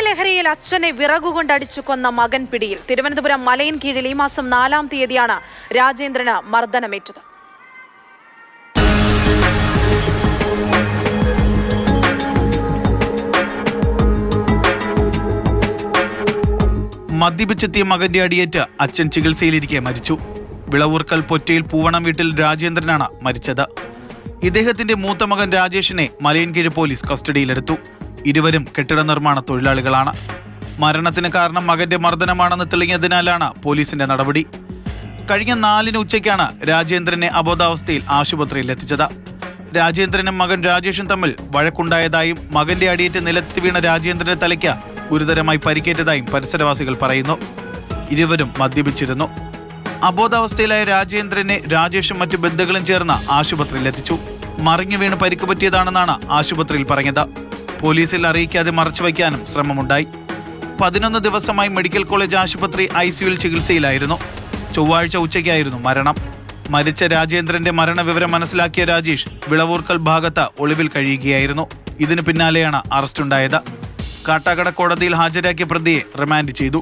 മദ്യലഹരിയിൽ അച്ഛനെ വിറകുകൊണ്ടടിച്ചു കൊന്ന മകൻ പിടിയിൽ. തിരുവനന്തപുരം മലയൻകീഴിൽ ഈ മാസം 4-ാം തീയതിയാണ് രാജേന്ദ്രന് മർദ്ദനമേറ്റത്. മദ്യപിച്ചെത്തിയ മകന്റെ അടിയേറ്റ് അച്ഛൻ ചികിത്സയിലിരിക്കെ മരിച്ചു. വിളവൂർക്കൽ പൊറ്റയിൽ പൂവണം വീട്ടിൽ രാജേന്ദ്രനാണ് മരിച്ചത്. ഇദ്ദേഹത്തിന്റെ മൂത്ത മകൻ രാജേഷിനെ മലയൻകീഴ് പോലീസ് കസ്റ്റഡിയിലെടുത്തു. ഇരുവരും കെട്ടിട നിർമ്മാണ തൊഴിലാളികളാണ്. മരണത്തിന് കാരണം മകന്റെ മർദ്ദനമാണെന്ന് തെളിഞ്ഞതിനാലാണ് പോലീസിന്റെ നടപടി. കഴിഞ്ഞ 4-ന് ഉച്ചയ്ക്കാണ് രാജേന്ദ്രനെ അബോധാവസ്ഥയിൽ ആശുപത്രിയിൽ എത്തിച്ചത്. രാജേന്ദ്രനും മകൻ രാജേഷും തമ്മിൽ വഴക്കുണ്ടായതായും മകന്റെ അടിയേറ്റ് നിലത്ത് വീണ രാജേന്ദ്രന്റെ തലയ്ക്ക് ഗുരുതരമായി പരിക്കേറ്റതായും പരിസരവാസികൾ പറയുന്നു. ഇരുവരും മദ്യപിച്ചിരുന്നു. അബോധാവസ്ഥയിലായ രാജേന്ദ്രനെ രാജേഷും മറ്റു ബന്ധുക്കളും ചേർന്ന് ആശുപത്രിയിൽ എത്തിച്ചു. മറിഞ്ഞു വീണ് പരിക്ക് പറ്റിയതാണെന്നാണ് ആശുപത്രിയിൽ പറഞ്ഞത്. പോലീസിൽ അറിയിക്കാതെ മറച്ചുവയ്ക്കാനും ശ്രമമുണ്ടായി. 11 ദിവസമായി മെഡിക്കൽ കോളേജ് ആശുപത്രി ICUവിൽ ചികിത്സയിലായിരുന്നു. ചൊവ്വാഴ്ച ഉച്ചയ്ക്കായിരുന്നു മരണം. മരിച്ച രാജേന്ദ്രന്റെ മരണവിവരം മനസ്സിലാക്കിയ രാജേഷ് വിളവൂർക്കൽ ഭാഗത്ത് ഒളിവിൽ കഴിയുകയായിരുന്നു. ഇതിന് പിന്നാലെയാണ് അറസ്റ്റുണ്ടായത്. കാട്ടാക്കട കോടതിയിൽ ഹാജരാക്കിയ പ്രതിയെ റിമാൻഡ് ചെയ്തു.